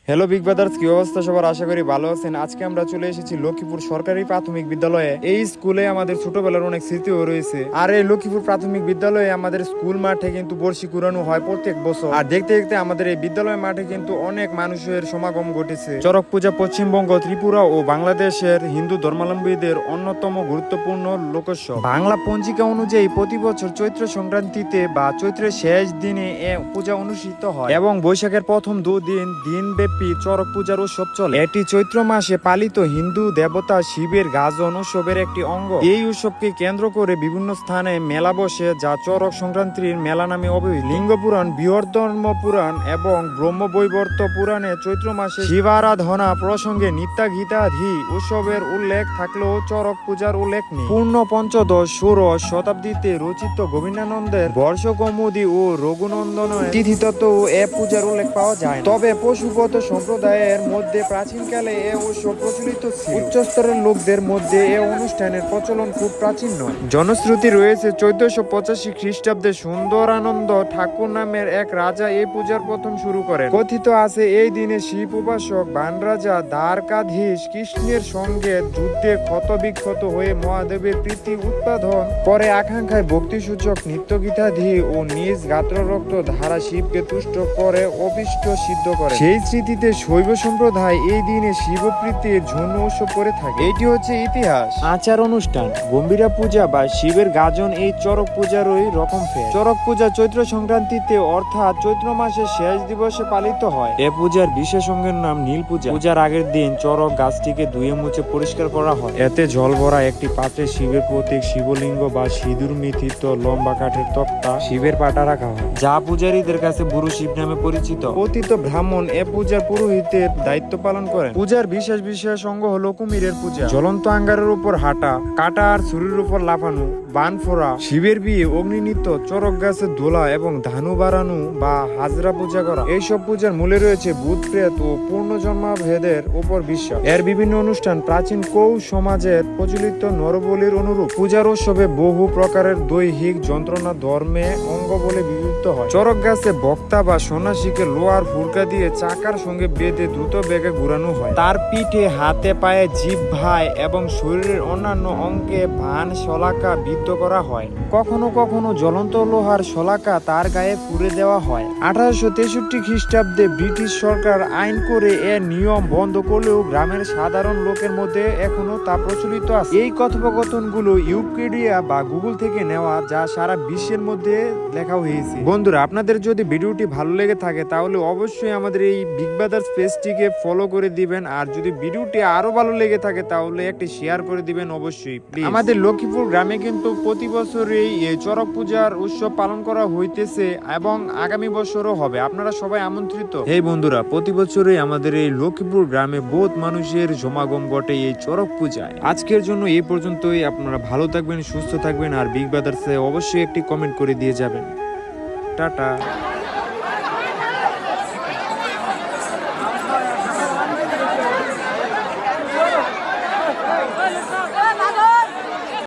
Hello big brothers, কি অবস্থা সবার? আশা করি ভালো আছেন। আজকে আমরা চলে এসেছি লক্ষ্মীপুর সরকারি প্রাথমিক বিদ্যালয়ে। এই স্কুলে আমাদের ছোটবেলার অনেক স্মৃতিও রয়েছে। আর এই লক্ষ্মীপুর প্রাথমিক বিদ্যালয়ে আমাদের স্কুল মাঠে কিন্তু বর্ষি কুড়ানো হয় প্রত্যেক বছর। আর দেখতে দেখতে আমাদের এই বিদ্যালয় মাঠে কিন্তু অনেক মানুষের সমাগম ঘটেছে। চড়ক পূজা পশ্চিমবঙ্গ, ত্রিপুরা ও বাংলাদেশের হিন্দু ধর্মাবলম্বীদের অন্যতম গুরুত্বপূর্ণ লোকোৎসব। বাংলা পঞ্জিকা অনুযায়ী প্রতি বছর চৈত্র সংক্রান্তিতে বা চৈত্রের শেষ দিনে এ পূজা অনুষ্ঠিত হয় এবং বৈশাখের প্রথম দিনব্যাপী চড়ক পূজার উৎসব চলে। এটি চৈত্র মাসে পালিত হিন্দু দেবতা শিবের গাজন উৎসবের একটি অঙ্গ। এই উৎসবকে কেন্দ্র করে বিভিন্ন স্থানে মেলা বসে, যা চড়ক সংক্রান্তির মেলা নামে অভিহিত। লিঙ্গ পুরাণ, বৃহদ্ধর্ম পুরাণ এবং ব্রহ্মবৈবর্ত পুরাণে চৈত্র মাসে শিবারাধনা প্রসঙ্গে নিত্যাগীতাধি উৎসবের উল্লেখ থাকলেও চড়ক পূজার উল্লেখ নেই। পূর্ণ পঞ্চদশ ষোড়শ শতাব্দীতে রচিত গোবিন্দানন্দের বর্ষকৌমুদী ও রঘুনন্দনের তিথিতত্ত্বেও এ পূজার উল্লেখ পাওয়া যায়। তবে পশুপত সম্প্রদায়ের মধ্যে প্রাচীনকালে এ উৎসব প্রচলিত ছিল। উচ্চস্তরের লোকদের মধ্যে এ অনুষ্ঠানের প্রচলন খুব প্রাচীন নয়। জনশ্রুতি রয়েছে 1485 খ্রিস্টাব্দে সুন্দরানন্দ ঠাকুর নামের এক রাজা এই পূজার প্রথম শুরু করেন। কথিত আছে এই দিনে শিব উপাসক বানরাজা দ্বারকাধীশ কৃষ্ণের সঙ্গে যুদ্ধে ক্ষতবিক্ষত হয়ে মহাদেবের প্রীতি উৎপাদন করে আকাঙ্ক্ষায় ভক্তিসূচক নিত্যগীতাধি ও নিজ গাত্ররক্ত ধারা শিবকে তুষ্ট করে অভিষ্ট সিদ্ধ করে। সেই স্মৃতিতে শৈব সম্প্রদায় এই দিনে শিবপ্রীতির জন্য উৎসব করে থাকে। এটি হচ্ছে ইতিহাস। আচার অনুষ্ঠান, গম্ভীরা পূজা বা শিবের গাজন এই চড়ক পূজারই রকম ফের। চড়ক পূজা চৈত্র সংক্রান্তিতে অর্থাৎ চৈত্র মাসের শেষ দিবসে পালিত হয়। এ পূজার বিশেষ অঙ্গের নাম নীল পূজা। পূজার আগের দিন চড়ক গাছটিকে ধুয়ে মুছে পরিষ্কার করা হয়। এতে জল ভরা একটি পাত্রে শিবের প্রতীক শিবলিঙ্গ বা সিঁদুর মিথিত লম্বা কাঠের তক্তা শিবের পাটা রাখা হয়, যা পূজারীদের কাছে বুড়ো শিব নামে পরিচিত। পতিত ব্রাহ্মণ এ পূজার পুরোহিতের দায়িত্ব পালন করেন। পূজার বিশেষ অঙ্গ হলো কুমিরের পূজা। জ্বলন্ত আঙ্গারের উপর হাঁটা, কাটা আর ছুরির উপর লাফানো, বান ফোড়া, শিবের বিয়ে, অগ্নিনৃত্য, চড়ক গাছের দোলা এবং ধানু বাড়ানো বা হাজরা পূজা করা। এইসব পূজার মূলে রয়েছে ভূত প্রেত ও পূর্ণজন্মাভেদের উপর বিশ্বাস। এর বিভিন্ন অনুষ্ঠান প্রাচীন কৌ সমাজের প্রচলিত নরবলির অনুরূপ। পূজার উৎসবে বহু প্রকারের দৈহিক যন্ত্রণা ধর্মে অঙ্গ বলে বিভক্ত হয়। চড়ক গাছে বক্তা বা সন্ন্যাসীকে লোহার ফুরকা দিয়ে চাকার সঙ্গে বেঁধে দ্রুত বেগে ঘুরানো হয়। তার পিঠে, হাতে, পায়ে, জিহ্বায় এবং শরীরের অন্যান্য অঙ্গে ভান শলাকা বিদ্ধ করা হয়। কখনো কখনো জ্বলন্ত লোহার শলাকা তার গায়ে পুড়ে দেওয়া হয়। 1863 খ্রিস্টাব্দে ব্রিটিশ সরকার আইন করে এ নিয়ম বন্ধ করলেও গ্রামের সাধারণ লোকের মধ্যে এখনো তা প্রচলিত আছে। এই কথোপকথনগুলো উইকিপিডিয়া বা গুগল থেকে নেওয়া, যা সারা বিশ্বের মধ্যে লেখা হয়েছে। বন্ধুরা, আপনাদের যদি ভিডিওটি ভালো লেগে থাকে তাহলে অবশ্যই আমাদের এই বিগ ব্রাদার্স পেজটিকে ফলো করে দিবেন। আর যদি ভিডিওটি আরো ভালো লেগে থাকে তাহলে একটি শেয়ার করে দিবেন অবশ্যই প্লিজ। আমাদের লক্ষ্মীপুর গ্রামে কিন্তু প্রতি বছরই এই চড়ক পূজার উৎসব পালন করা হইতেছে এবং আগামী বছরও হবে। আপনারা সবাই আমন্ত্রিত। এই বন্ধুরা, প্রতি বছরই আমাদের এই লক্ষ্মীপুর গ্রামে বহুত মানুষের সমাগম ঘটে এই চড়ক পূজায়। আজকের জন্য এই পর্যন্তই। আপনারা ভালো থাকবেন, সুস্থ থাকবেন আর বিগ ব্রাদার্সে অবশ্যই একটি কমেন্ট করে দিয়ে যাবেন। টাটা।